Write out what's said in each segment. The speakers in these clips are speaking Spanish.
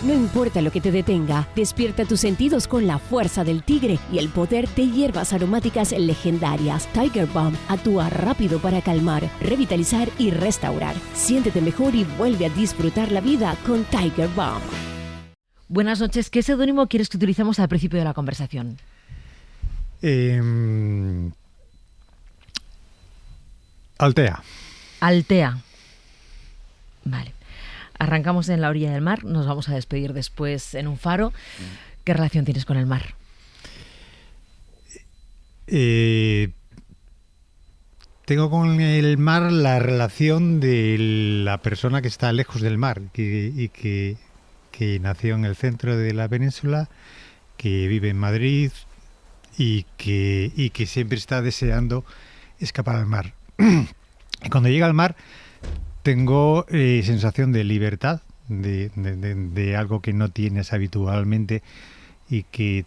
No importa lo que te detenga, despierta tus sentidos con la fuerza del tigre y el poder de hierbas aromáticas legendarias. Tiger Balm actúa rápido para calmar, revitalizar y restaurar. Siéntete mejor y vuelve a disfrutar la vida con Tiger Balm. Buenas noches. ¿Qué seudónimo quieres que utilicemos al principio de la conversación? Altea. Altea. Vale. Arrancamos en la orilla del mar, nos vamos a despedir después en un faro. ¿Qué relación tienes con el mar? Tengo con el mar la relación de la persona que está lejos del mar y que nació en el centro de la península, que vive en Madrid y que siempre está deseando escapar al mar. Y cuando llega al mar tengo sensación de libertad, de algo que no tienes habitualmente y que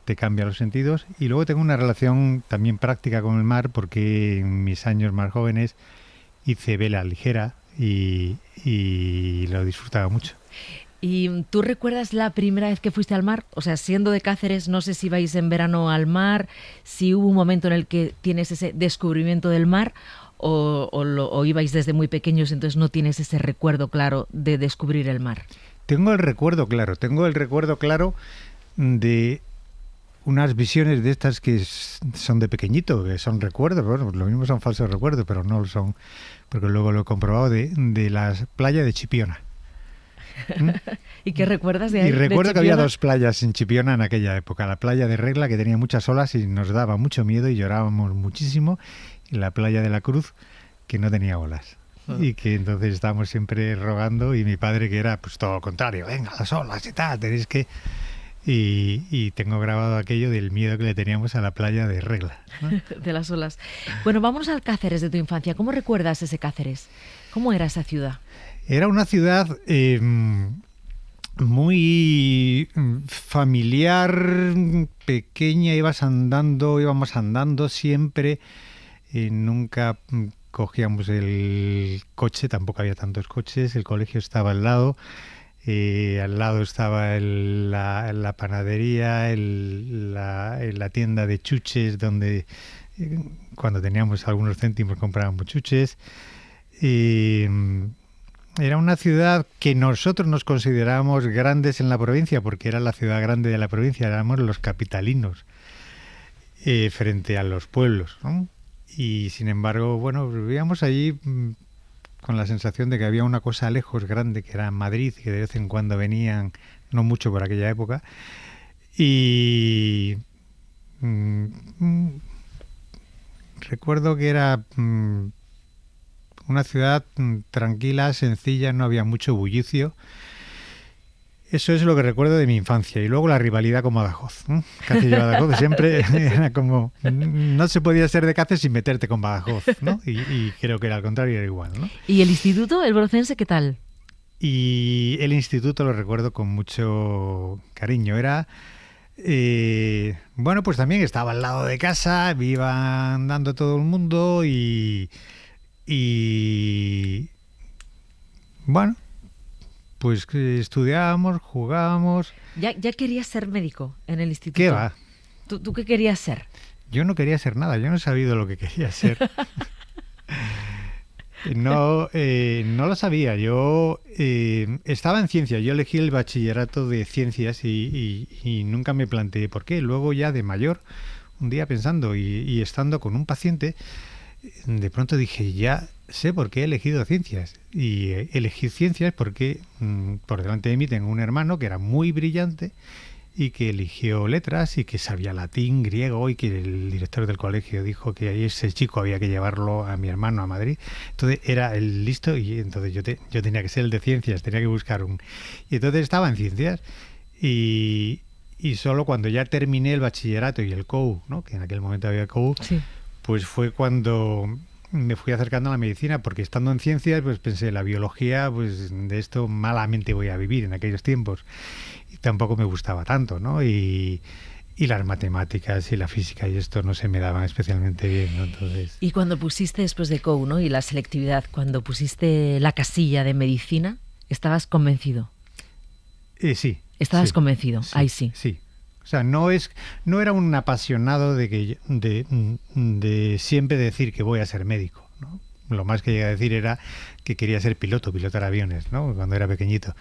te cambia los sentidos. Y luego tengo una relación también práctica con el mar, porque en mis años más jóvenes hice vela ligera y lo disfrutaba mucho. ¿Y tú recuerdas la primera vez que fuiste al mar? O sea, siendo de Cáceres, no sé si vais en verano al mar, si hubo un momento en el que tienes ese descubrimiento del mar o ibais desde muy pequeños, entonces no tienes ese recuerdo claro de descubrir el mar. Tengo el recuerdo claro de unas visiones de estas que son de pequeñito, que son recuerdos. Bueno, lo mismo son falsos recuerdos, pero no lo son, porque luego lo he comprobado, de la playa de Chipiona. ¿Y qué recuerdas de ahí? Y recuerdo de que había dos playas en Chipiona en aquella época. La playa de Regla, que tenía muchas olas y nos daba mucho miedo y llorábamos muchísimo, y la playa de la Cruz, que no tenía olas. Y que entonces estábamos siempre rogando, y mi padre, que era pues todo lo contrario, venga, las olas y tal, tenéis que... Y tengo grabado aquello del miedo que le teníamos a la playa de Regla, ¿no? De las olas. Bueno, vámonos al Cáceres de tu infancia. ¿Cómo recuerdas ese Cáceres? ¿Cómo era esa ciudad? Era una ciudad muy familiar, pequeña, íbamos andando siempre, nunca cogíamos el coche, tampoco había tantos coches, el colegio estaba al lado estaba la panadería, la tienda de chuches, donde cuando teníamos algunos céntimos comprábamos chuches. Era una ciudad que nosotros nos considerábamos grandes en la provincia, porque era la ciudad grande de la provincia, éramos los capitalinos frente a los pueblos, ¿no? Y sin embargo, bueno, vivíamos allí con la sensación de que había una cosa lejos, grande, que era Madrid, que de vez en cuando venían, no mucho por aquella época, y recuerdo que era una ciudad tranquila, sencilla, no había mucho bullicio. Eso es lo que recuerdo de mi infancia. Y luego la rivalidad con Badajoz. Cáceres y Badajoz siempre era como... No se podía ser de Cáceres sin meterte con Badajoz, ¿no? Y creo que era al contrario, era igual, ¿no? ¿Y el instituto, el Brocense, qué tal? Y el instituto lo recuerdo con mucho cariño. Era... bueno, pues también estaba al lado de casa, iba andando todo el mundo y bueno, pues estudiábamos, jugábamos. ¿Ya querías ser médico en el instituto? ¿Qué va? ¿Tú qué querías ser? Yo no quería ser nada, yo no he sabido lo que quería ser. No lo sabía. Yo estaba en ciencias, yo elegí el bachillerato de ciencias y nunca me planteé por qué. Luego ya de mayor, un día pensando y estando con un paciente, de pronto dije, ya sé por qué he elegido ciencias. Y elegí ciencias porque por delante de mí tengo un hermano que era muy brillante y que eligió letras y que sabía latín, griego, y que el director del colegio dijo que ese chico había que llevarlo a mi hermano a Madrid. Entonces era el listo y entonces yo tenía que ser el de ciencias, tenía que buscar un... Y entonces estaba en ciencias y solo cuando ya terminé el bachillerato y el COU, ¿no? Que en aquel momento había COU, sí, pues fue cuando me fui acercando a la medicina, porque estando en ciencias pues pensé, la biología, pues de esto malamente voy a vivir en aquellos tiempos. Y tampoco me gustaba tanto, ¿no? Y las matemáticas y la física y esto no se me daban especialmente bien, ¿no? Entonces... Y cuando pusiste después de COU, ¿no? Y la selectividad, cuando pusiste la casilla de medicina, ¿estabas convencido? Sí. ¿Estabas sí, convencido? Sí, Ahí sí. Sí. O sea, no era un apasionado de siempre decir que voy a ser médico, ¿no? Lo más que llegué a decir era que quería ser pilotar aviones, ¿no? Cuando era pequeñito.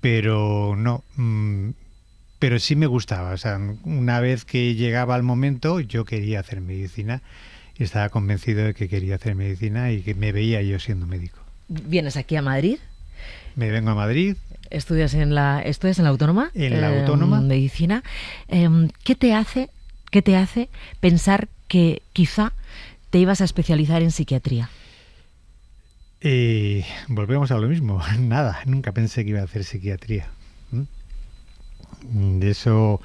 Pero no, pero sí me gustaba. O sea, una vez que llegaba el momento, yo quería hacer medicina y estaba convencido de que quería hacer medicina y que me veía yo siendo médico. ¿Vienes aquí a Madrid? Me vengo a Madrid. ¿Estudias en la Autónoma? En la Autónoma. Medicina. ¿Qué te hace pensar que quizá te ibas a especializar en psiquiatría? Volvemos a lo mismo. Nada, nunca pensé que iba a hacer psiquiatría. De eso,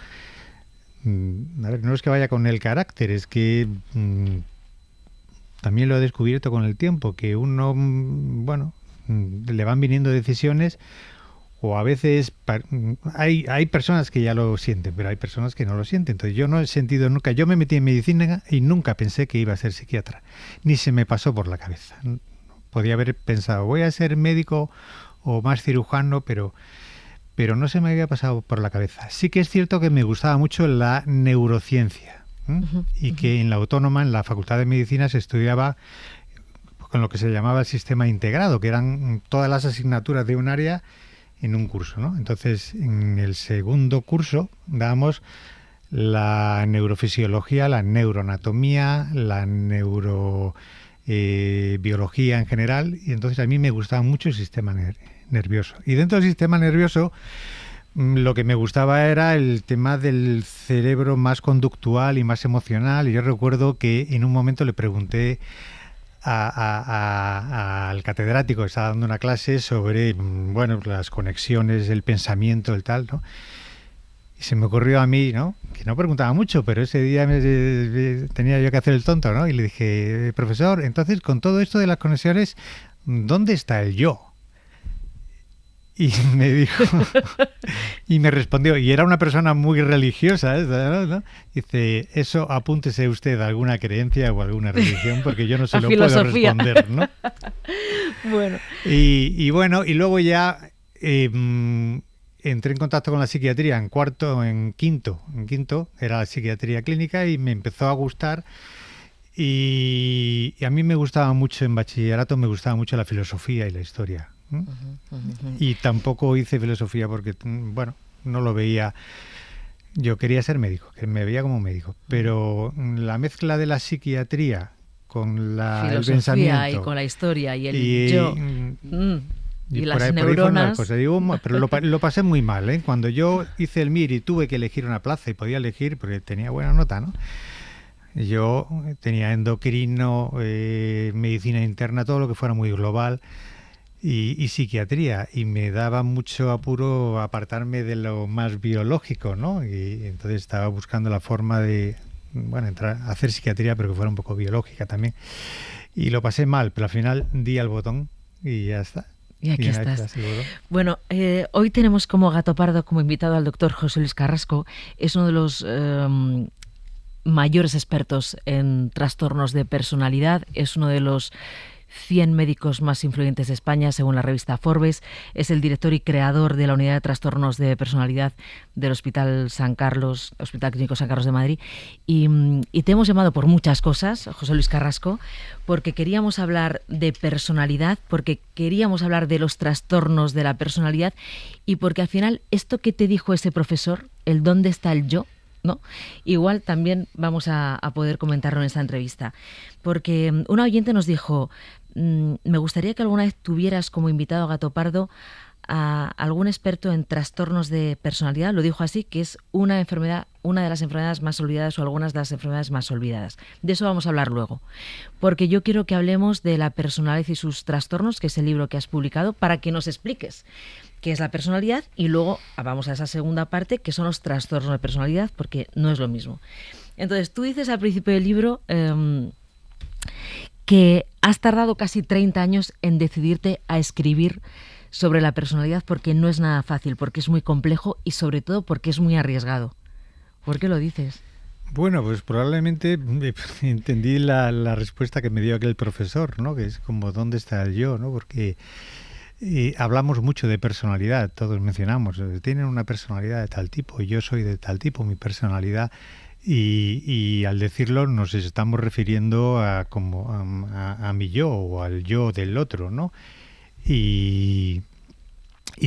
a ver, no es que vaya con el carácter, es que también lo he descubierto con el tiempo, que uno, bueno, le van viniendo decisiones, o a veces hay personas que ya lo sienten, pero hay personas que no lo sienten. Entonces yo no he sentido nunca, yo me metí en medicina y nunca pensé que iba a ser psiquiatra, ni se me pasó por la cabeza. Podía haber pensado, voy a ser médico o más cirujano, pero no se me había pasado por la cabeza. Sí que es cierto que me gustaba mucho la neurociencia, y que en la Autónoma, en la Facultad de Medicina, se estudiaba con lo que se llamaba el sistema integrado, que eran todas las asignaturas de un área en un curso, ¿no? Entonces, en el segundo curso dábamos la neurofisiología, la neuroanatomía, la neurobiología en general, y entonces a mí me gustaba mucho el sistema nervioso. Y dentro del sistema nervioso lo que me gustaba era el tema del cerebro más conductual y más emocional. Y yo recuerdo que en un momento le pregunté al catedrático que estaba dando una clase sobre, bueno, las conexiones, el pensamiento, el tal, ¿no? Y se me ocurrió a mí, ¿no?, que no preguntaba mucho, pero ese día tenía yo que hacer el tonto, ¿no? Y le dije, profesor, entonces con todo esto de las conexiones, ¿dónde está el yo? Y me dijo, y me respondió, y era una persona muy religiosa, ¿no? Dice, eso apúntese usted a alguna creencia o alguna religión, porque yo no se lo puedo responder, ¿no? Bueno. Y bueno, y luego ya entré en contacto con la psiquiatría en quinto era la psiquiatría clínica y me empezó a gustar. Y a mí me gustaba mucho, en bachillerato me gustaba mucho la filosofía y la historia. Y tampoco hice filosofía porque, bueno, no lo veía. Yo quería ser médico, que me veía como médico, pero la mezcla de la psiquiatría con el pensamiento y con la historia y el yo y las neuronas. Pero lo pasé muy mal, ¿eh? Cuando yo hice el MIR y tuve que elegir una plaza y podía elegir porque tenía buena nota, ¿no? Yo tenía endocrino, medicina interna, todo lo que fuera muy global. Y psiquiatría, y me daba mucho apuro apartarme de lo más biológico, ¿no? Y entonces estaba buscando la forma de, bueno, entrar a hacer psiquiatría, pero que fuera un poco biológica también. Y lo pasé mal, pero al final di al botón y ya está. Y aquí estás. Bueno, hoy tenemos como gato pardo, como invitado al doctor José Luis Carrasco. Es uno de los mayores expertos en trastornos de personalidad. Es uno de los 100 médicos más influyentes de España, según la revista Forbes. Es el director y creador de la unidad de trastornos de personalidad del Hospital Clínico San Carlos de Madrid. Y te hemos llamado por muchas cosas, José Luis Carrasco, porque queríamos hablar de personalidad, porque queríamos hablar de los trastornos de la personalidad y porque al final esto que te dijo ese profesor, el dónde está el yo, ¿no? Igual también vamos a poder comentarlo en esta entrevista, porque una oyente nos dijo, me gustaría que alguna vez tuvieras como invitado a Gato Pardo a algún experto en trastornos de personalidad, lo dijo así, que es una de las enfermedades más olvidadas o algunas de las enfermedades más olvidadas. De eso vamos a hablar luego, porque yo quiero que hablemos de la personalidad y sus trastornos, que es el libro que has publicado, para que nos expliques qué es la personalidad y luego vamos a esa segunda parte, que son los trastornos de personalidad, porque no es lo mismo. Entonces, tú dices al principio del libro que has tardado casi 30 años en decidirte a escribir sobre la personalidad porque no es nada fácil, porque es muy complejo y sobre todo porque es muy arriesgado. ¿Por qué lo dices? Bueno, pues probablemente entendí la respuesta que me dio aquel profesor, ¿no? Que es como ¿dónde está el yo?, ¿no? Porque hablamos mucho de personalidad, todos mencionamos, tienen una personalidad de tal tipo, yo soy de tal tipo, mi personalidad, y al decirlo nos estamos refiriendo a mi yo o al yo del otro, ¿no? Y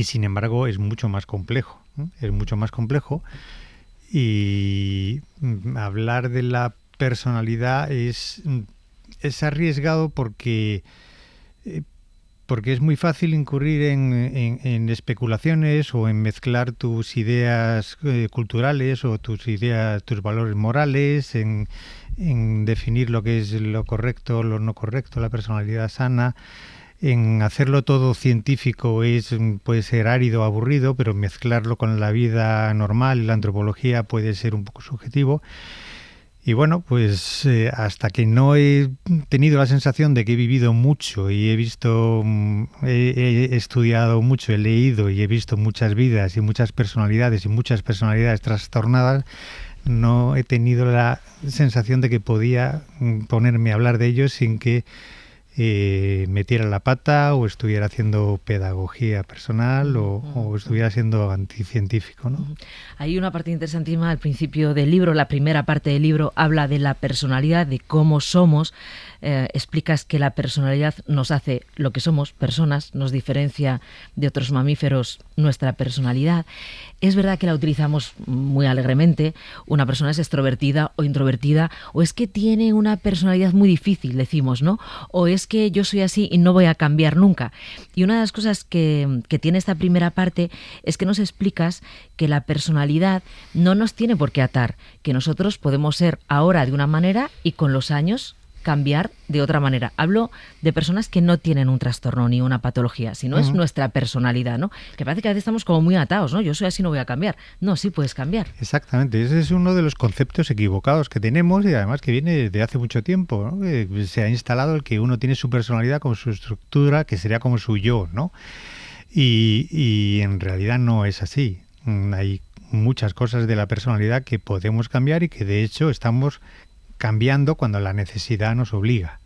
sin embargo es mucho más complejo, ¿no? Es mucho más complejo, y hablar de la personalidad es arriesgado porque es muy fácil incurrir en especulaciones o en mezclar tus ideas culturales o tus valores morales, en definir lo que es lo correcto, lo no correcto, la personalidad sana. En hacerlo todo científico puede ser árido, aburrido, pero mezclarlo con la vida normal y la antropología puede ser un poco subjetivo. Y bueno, pues hasta que no he tenido la sensación de que he vivido mucho y he visto, he estudiado mucho, he leído y he visto muchas vidas y muchas personalidades trastornadas, no he tenido la sensación de que podía ponerme a hablar de ellos sin que metiera la pata o estuviera haciendo pedagogía personal o estuviera siendo anticientífico, ¿no? Hay una parte interesantísima al principio del libro, la primera parte del libro habla de la personalidad, de cómo somos. Explicas que la personalidad nos hace lo que somos, personas, nos diferencia de otros mamíferos nuestra personalidad. Es verdad que la utilizamos muy alegremente. Una persona es extrovertida o introvertida, o es que tiene una personalidad muy difícil, decimos, ¿no? O es que yo soy así y no voy a cambiar nunca. Y una de las cosas que tiene esta primera parte es que nos explicas que la personalidad no nos tiene por qué atar, que nosotros podemos ser ahora de una manera y con los años cambiar de otra manera. Hablo de personas que no tienen un trastorno ni una patología, sino es nuestra personalidad, ¿no? Que parece que a veces estamos como muy atados, ¿no? Yo soy así, no voy a cambiar. No, sí puedes cambiar. Exactamente. Ese es uno de los conceptos equivocados que tenemos y además que viene desde hace mucho tiempo, ¿no? Se ha instalado el que uno tiene su personalidad como su estructura, que sería como su yo, ¿no? Y en realidad no es así. Hay muchas cosas de la personalidad que podemos cambiar y que de hecho estamos cambiando cuando la necesidad nos obliga.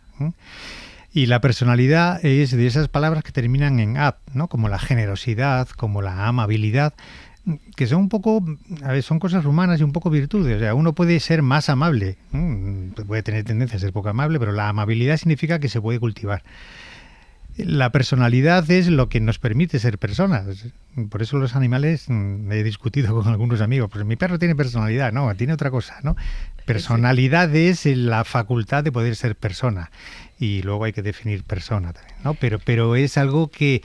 Y la personalidad es de esas palabras que terminan en "ad", ¿no? Como la generosidad, como la amabilidad, que son un poco, son cosas humanas y un poco virtudes. O sea, uno puede ser más amable, puede tener tendencia a ser poco amable, pero la amabilidad significa que se puede cultivar. La personalidad es lo que nos permite ser personas. Por eso los animales, he discutido con algunos amigos, pues mi perro tiene personalidad, no, tiene otra cosa, ¿no? Personalidad es la facultad de poder ser persona. Y luego hay que definir persona también, ¿no? Pero es algo que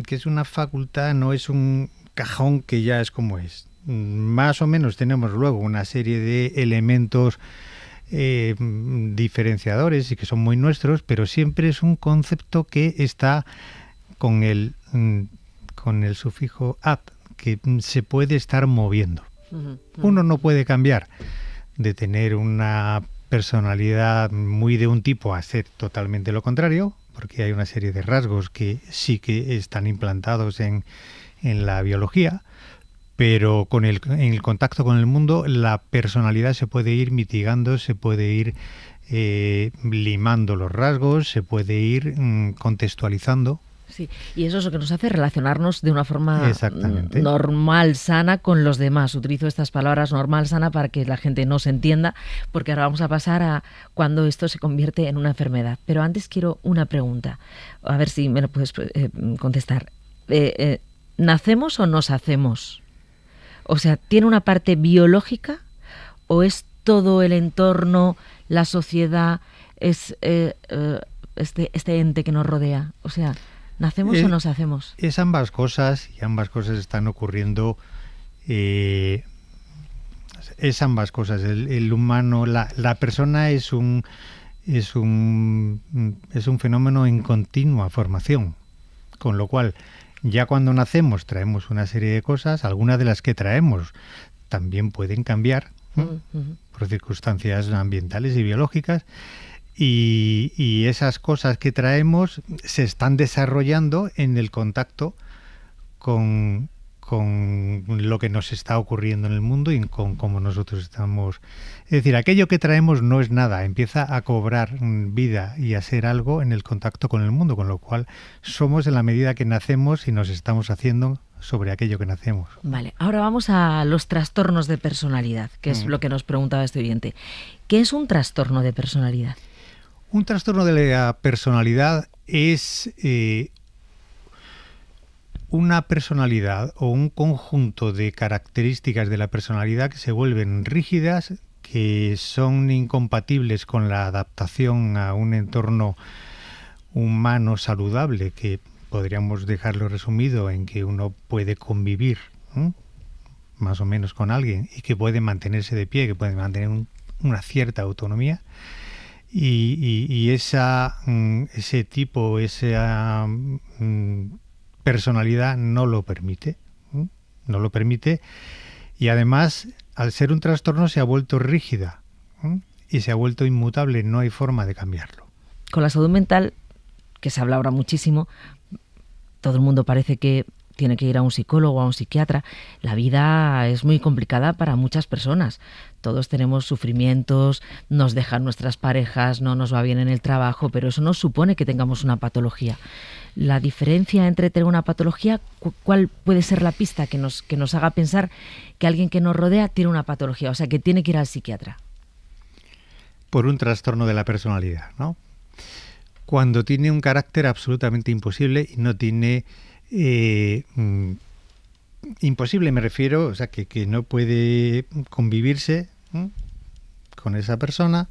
es una facultad, no es un cajón que ya es como es. Más o menos tenemos luego una serie de elementos diferenciadores y que son muy nuestros, pero siempre es un concepto que está con el sufijo "ad", que se puede estar moviendo. Uno no puede cambiar de tener una personalidad muy de un tipo a ser totalmente lo contrario, porque hay una serie de rasgos que sí que están implantados en la biología, pero en el contacto con el mundo la personalidad se puede ir mitigando, se puede ir limando los rasgos, se puede ir contextualizando. Sí, y eso es lo que nos hace relacionarnos de una forma normal, sana con los demás. Utilizo estas palabras normal, sana para que la gente no se entienda, porque ahora vamos a pasar a cuando esto se convierte en una enfermedad. Pero antes quiero una pregunta, a ver si me lo puedes contestar. ¿Nacemos o nos hacemos? O sea, ¿tiene una parte biológica o es todo el entorno, la sociedad, es este ente que nos rodea? O sea, ¿nacemos o nos hacemos? Es ambas cosas y ambas cosas están ocurriendo. Es ambas cosas. El humano, la persona es un fenómeno en continua formación, con lo cual ya cuando nacemos traemos una serie de cosas, algunas de las que traemos también pueden cambiar por circunstancias ambientales y biológicas, y esas cosas que traemos se están desarrollando en el contacto con con lo que nos está ocurriendo en el mundo y con cómo nosotros estamos. Es decir, aquello que traemos no es nada, empieza a cobrar vida y a ser algo en el contacto con el mundo, con lo cual somos en la medida que nacemos y nos estamos haciendo sobre aquello que nacemos. Vale, ahora vamos a los trastornos de personalidad, que es lo que nos preguntaba este oyente. ¿Qué es un trastorno de personalidad? Un trastorno de la personalidad es una personalidad o un conjunto de características de la personalidad que se vuelven rígidas, que son incompatibles con la adaptación a un entorno humano saludable, que podríamos dejarlo resumido en que uno puede convivir más o menos con alguien y que puede mantenerse de pie, que puede mantener una cierta autonomía. Y ese tipo, esa personalidad no lo permite. No lo permite. Y además, al ser un trastorno, se ha vuelto rígida y se ha vuelto inmutable. No hay forma de cambiarlo. Con la salud mental, que se habla ahora muchísimo, todo el mundo parece que tiene que ir a un psicólogo o a un psiquiatra. La vida es muy complicada para muchas personas. Todos tenemos sufrimientos, nos dejan nuestras parejas, no nos va bien en el trabajo, pero eso no supone que tengamos una patología. La diferencia entre tener una patología, ¿cuál puede ser la pista que nos haga pensar que alguien que nos rodea tiene una patología? O sea, que tiene que ir al psiquiatra. Por un trastorno de la personalidad, ¿no? Cuando tiene un carácter absolutamente imposible y no tiene... imposible me refiero, o sea, que no puede convivirse con esa persona,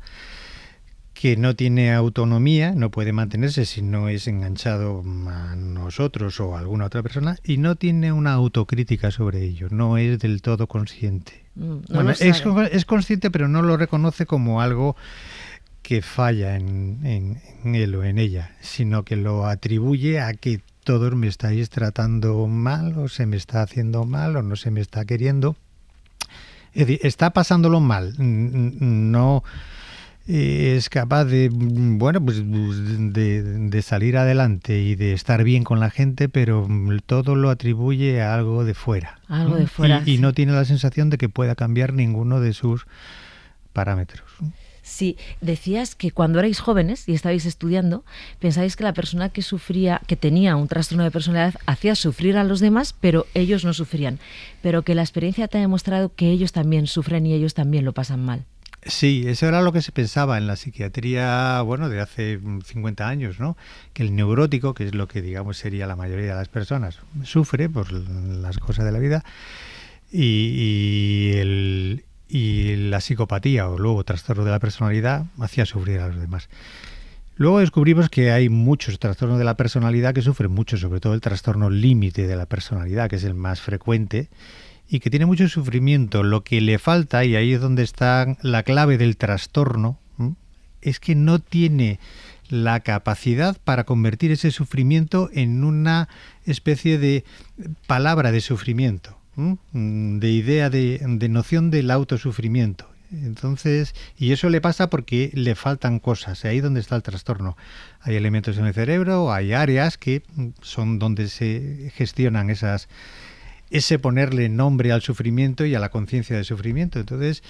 que no tiene autonomía, no puede mantenerse si no es enganchado a nosotros o a alguna otra persona, y no tiene una autocrítica sobre ello, no es del todo consciente. Bueno, es consciente, pero no lo reconoce como algo que falla en él o en ella, sino que lo atribuye a que todos me estáis tratando mal, o se me está haciendo mal, o no se me está queriendo. Es decir, está pasándolo mal. No es capaz de, bueno, pues de salir adelante y de estar bien con la gente, pero todo lo atribuye a algo de fuera. Algo de fuera. Y no tiene la sensación de que pueda cambiar ninguno de sus parámetros. Sí, decías que cuando erais jóvenes y estabais estudiando, pensabais que la persona que tenía un trastorno de personalidad hacía sufrir a los demás, pero ellos no sufrían. Pero que la experiencia te ha demostrado que ellos también sufren y ellos también lo pasan mal. Sí, eso era lo que se pensaba en la psiquiatría, bueno, de hace 50 años, ¿no? Que el neurótico, que es lo que digamos sería la mayoría de las personas, sufre por las cosas de la vida y la psicopatía o luego trastorno de la personalidad hacía sufrir a los demás. Luego descubrimos que hay muchos trastornos de la personalidad que sufren mucho, sobre todo el trastorno límite de la personalidad, que es el más frecuente y que tiene mucho sufrimiento. Lo que le falta, y ahí es donde está la clave del trastorno, es que no tiene la capacidad para convertir ese sufrimiento en una especie de palabra de sufrimiento, de idea de noción del autosufrimiento. Entonces, y eso le pasa porque le faltan cosas, ahí es donde está el trastorno. Hay elementos en el cerebro, hay áreas que son donde se gestionan ese ponerle nombre al sufrimiento y a la conciencia del sufrimiento. Entonces,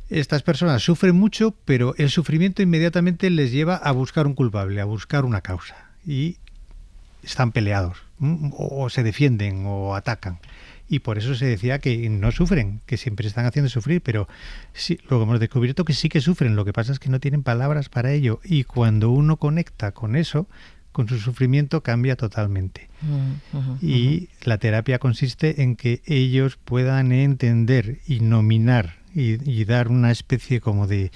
estas personas sufren mucho, pero el sufrimiento inmediatamente les lleva a buscar un culpable, a buscar una causa. Y están peleados, o se defienden, o atacan. Y por eso se decía que no sufren, que siempre están haciendo sufrir, pero sí, luego hemos descubierto que sí que sufren, lo que pasa es que no tienen palabras para ello. Y cuando uno conecta con eso, con su sufrimiento, cambia totalmente. Y la terapia consiste en que ellos puedan entender y nominar y dar una especie como de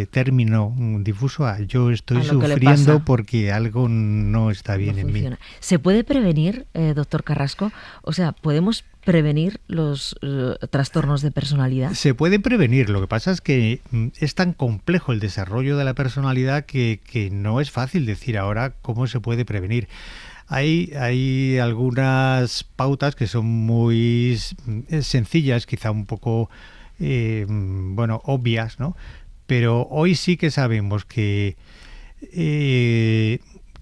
término difuso a yo estoy sufriendo porque algo no está bien en mí. ¿Se puede prevenir, doctor Carrasco? O sea, ¿podemos prevenir los trastornos de personalidad? Se puede prevenir, lo que pasa es que es tan complejo el desarrollo de la personalidad que no es fácil decir ahora cómo se puede prevenir. Hay algunas pautas que son muy sencillas, quizá un poco obvias, ¿no? Pero hoy sí que sabemos que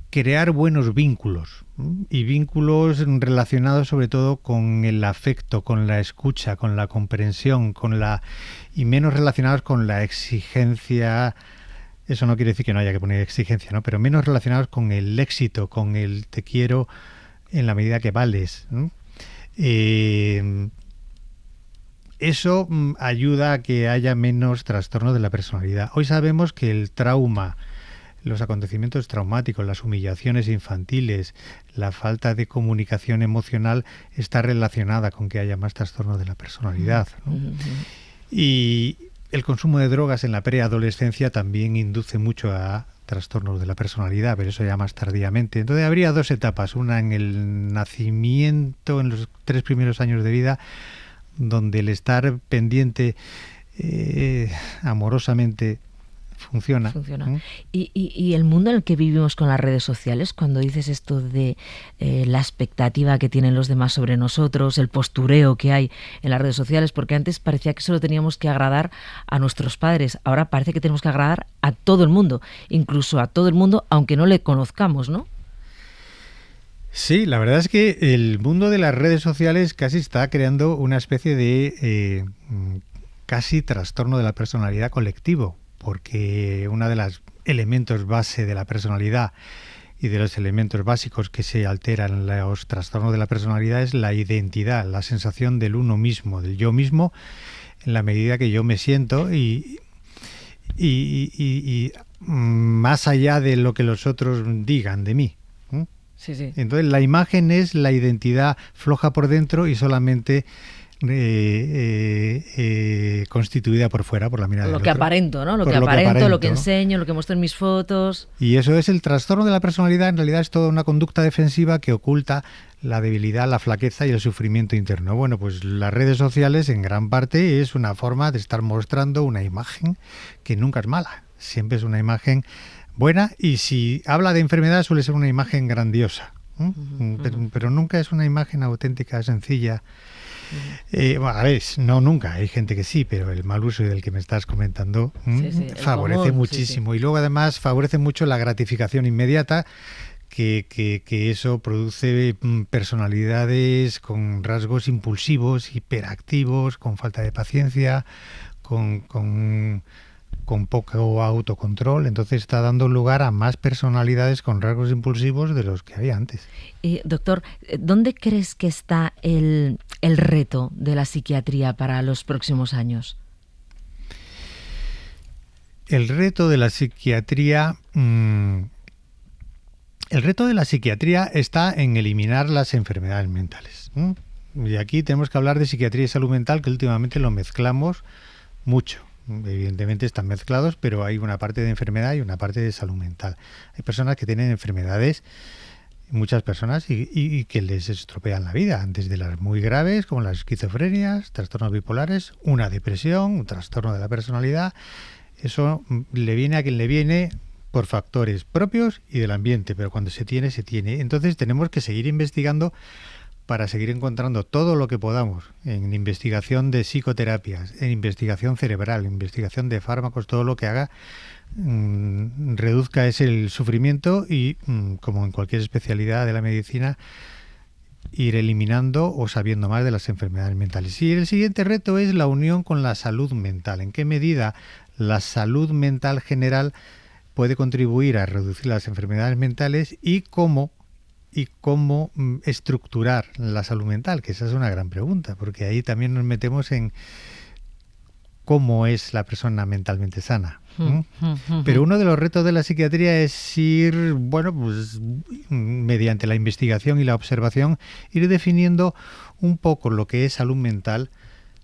crear buenos vínculos y vínculos relacionados sobre todo con el afecto, con la escucha, con la comprensión, y menos relacionados con la exigencia. Eso no quiere decir que no haya que poner exigencia, ¿no? Pero menos relacionados con el éxito, con el te quiero en la medida que vales, ¿no? Eso ayuda a que haya menos trastornos de la personalidad. Hoy sabemos que el trauma, los acontecimientos traumáticos, las humillaciones infantiles, la falta de comunicación emocional está relacionada con que haya más trastornos de la personalidad, ¿no? Y el consumo de drogas en la preadolescencia también induce mucho a trastornos de la personalidad, pero eso ya más tardíamente. Entonces habría dos etapas, una en el nacimiento, en los 3 primeros años de vida, donde el estar pendiente amorosamente funciona. Y el mundo en el que vivimos con las redes sociales, cuando dices esto de la expectativa que tienen los demás sobre nosotros, el postureo que hay en las redes sociales, porque antes parecía que solo teníamos que agradar a nuestros padres, ahora parece que tenemos que agradar a todo el mundo, incluso a todo el mundo, aunque no le conozcamos, ¿no? Sí, la verdad es que el mundo de las redes sociales casi está creando una especie de casi trastorno de la personalidad colectivo, porque uno de los elementos base de la personalidad y de los elementos básicos que se alteran en los trastornos de la personalidad es la identidad, la sensación del uno mismo, del yo mismo, en la medida que yo me siento y más allá de lo que los otros digan de mí. Sí, sí. Entonces la imagen es la identidad floja por dentro y solamente constituida por fuera, por la mirada del otro. Lo que aparento, ¿no? Lo que aparento, lo que enseño, lo que muestro en mis fotos. Y eso es el trastorno de la personalidad. En realidad es toda una conducta defensiva que oculta la debilidad, la flaqueza y el sufrimiento interno. Bueno, pues las redes sociales en gran parte es una forma de estar mostrando una imagen que nunca es mala. Siempre es una imagen buena, y si habla de enfermedad suele ser una imagen grandiosa, pero nunca es una imagen auténtica, sencilla. Bueno, a ver, no nunca, hay gente que sí, pero el mal uso del que me estás comentando favorece común, muchísimo. Y luego además favorece mucho la gratificación inmediata, que eso produce personalidades con rasgos impulsivos, hiperactivos, con falta de paciencia, con poco autocontrol. Entonces está dando lugar a más personalidades con rasgos impulsivos de los que había antes. Doctor, ¿dónde crees que está el reto de la psiquiatría para los próximos años? El reto de la psiquiatría... El reto de la psiquiatría está en eliminar las enfermedades mentales. Y aquí tenemos que hablar de psiquiatría y salud mental, que últimamente lo mezclamos mucho. Evidentemente están mezclados, pero hay una parte de enfermedad y una parte de salud mental. Hay personas que tienen enfermedades, muchas personas, y que les estropean la vida, desde las muy graves, como las esquizofrenias, trastornos bipolares, una depresión, un trastorno de la personalidad. Eso le viene a quien le viene por factores propios y del ambiente, pero cuando se tiene, se tiene. Entonces tenemos que seguir investigando para seguir encontrando todo lo que podamos en investigación de psicoterapias, en investigación cerebral, en investigación de fármacos, todo lo que haga reduzca el sufrimiento y, como en cualquier especialidad de la medicina, ir eliminando o sabiendo más de las enfermedades mentales. Y el siguiente reto es la unión con la salud mental. ¿En qué medida la salud mental general puede contribuir a reducir las enfermedades mentales y cómo estructurar la salud mental? Que esa es una gran pregunta, porque ahí también nos metemos en cómo es la persona mentalmente sana. Pero uno de los retos de la psiquiatría es ir, bueno, pues mediante la investigación y la observación, ir definiendo un poco lo que es salud mental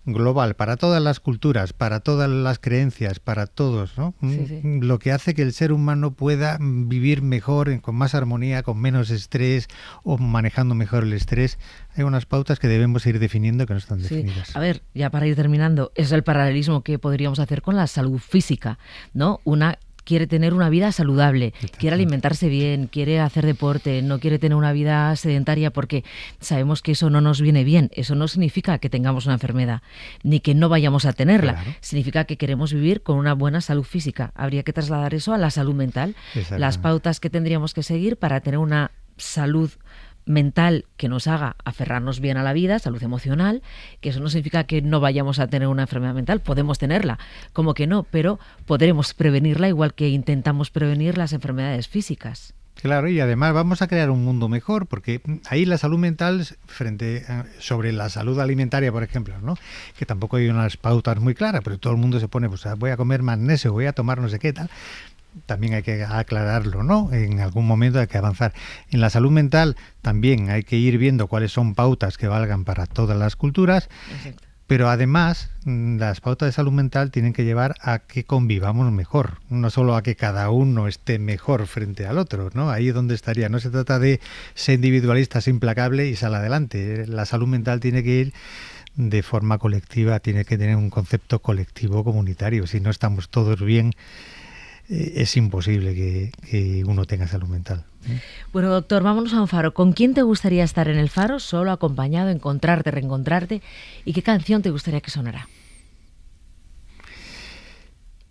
global, para todas las culturas, para todas las creencias, para todos, ¿no? Sí. Lo que hace que el ser humano pueda vivir mejor, con más armonía, con menos estrés, o manejando mejor el estrés. Hay unas pautas que debemos ir definiendo que no están definidas. A ver, ya para ir terminando, es el paralelismo que podríamos hacer con la salud física, ¿no? Una quiere tener una vida saludable, quiere alimentarse bien, quiere hacer deporte, no quiere tener una vida sedentaria, porque sabemos que eso no nos viene bien. Eso no significa que tengamos una enfermedad, ni que no vayamos a tenerla. Claro. Significa que queremos vivir con una buena salud física. Habría que trasladar eso a la salud mental, las pautas que tendríamos que seguir para tener una salud mental que nos haga aferrarnos bien a la vida, salud emocional, que eso no significa que no vayamos a tener una enfermedad mental, podemos tenerla, como que no, pero podremos prevenirla igual que intentamos prevenir las enfermedades físicas. Claro, y además vamos a crear un mundo mejor, porque ahí la salud mental sobre la salud alimentaria, por ejemplo, ¿no? Que tampoco hay unas pautas muy claras, pero todo el mundo se pone, pues voy a comer magnesio, voy a tomar no sé qué tal. También hay que aclararlo, ¿no? En algún momento hay que avanzar. En la salud mental también hay que ir viendo cuáles son pautas que valgan para todas las culturas. Exacto. Pero además, las pautas de salud mental tienen que llevar a que convivamos mejor, no solo a que cada uno esté mejor frente al otro, ¿no? Ahí es donde estaría. No se trata de ser individualistas implacable y salir adelante. La salud mental tiene que ir de forma colectiva, tiene que tener un concepto colectivo comunitario. Si no estamos todos bien, es imposible que uno tenga salud mental. Bueno, doctor, vámonos a un faro. ¿Con quién te gustaría estar en el faro? ¿Solo, acompañado, encontrarte, reencontrarte? ¿Y qué canción te gustaría que sonara?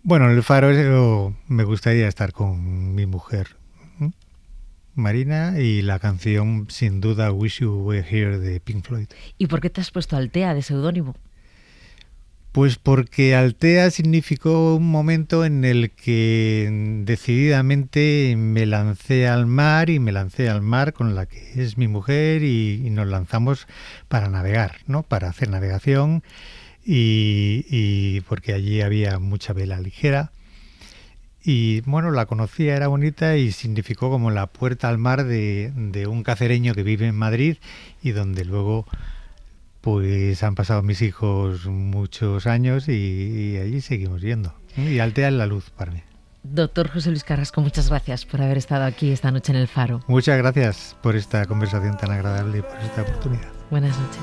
Bueno, en el faro me gustaría estar con mi mujer, Marina, y la canción, sin duda, Wish You Were Here de Pink Floyd. ¿Y por qué te has puesto Altea de seudónimo? Pues porque Altea significó un momento en el que decididamente me lancé al mar con la que es mi mujer y nos lanzamos para navegar, ¿no? Para hacer navegación y porque allí había mucha vela ligera. Y bueno, la conocía, era bonita y significó como la puerta al mar de un cacereño que vive en Madrid y donde luego pues han pasado mis hijos muchos años y allí seguimos yendo. Y Altea es la luz para mí. Doctor José Luis Carrasco, muchas gracias por haber estado aquí esta noche en el Faro. Muchas gracias por esta conversación tan agradable y por esta oportunidad. Buenas noches.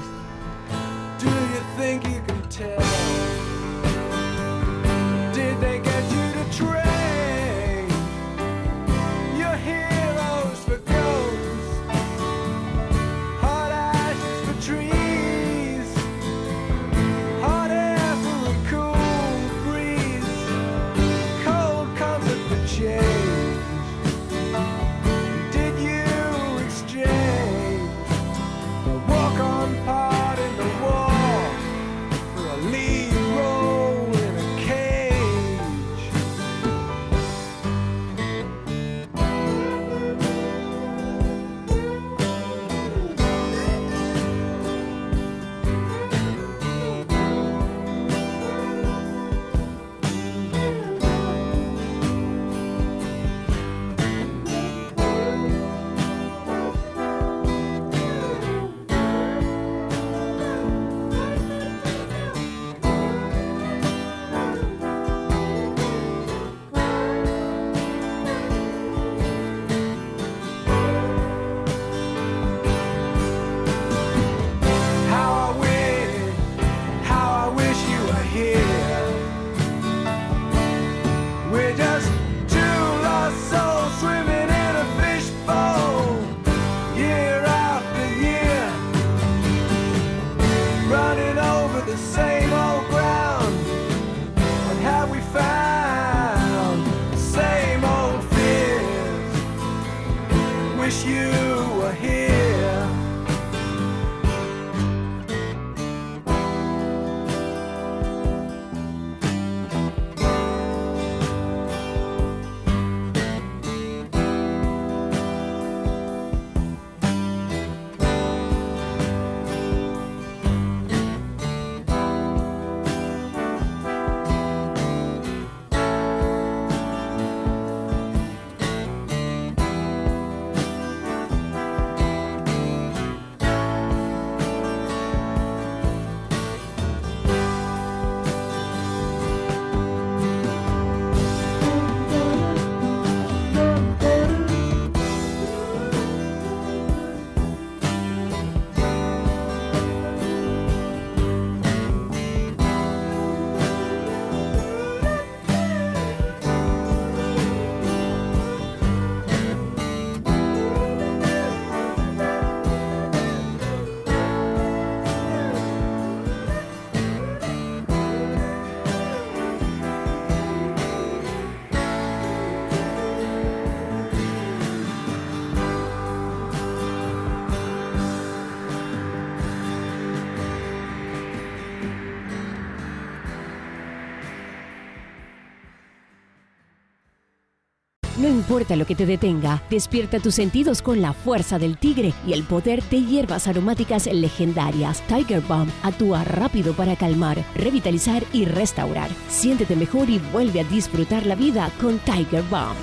No importa lo que te detenga, despierta tus sentidos con la fuerza del tigre y el poder de hierbas aromáticas legendarias. Tiger Balm actúa rápido para calmar, revitalizar y restaurar. Siéntete mejor y vuelve a disfrutar la vida con Tiger Balm.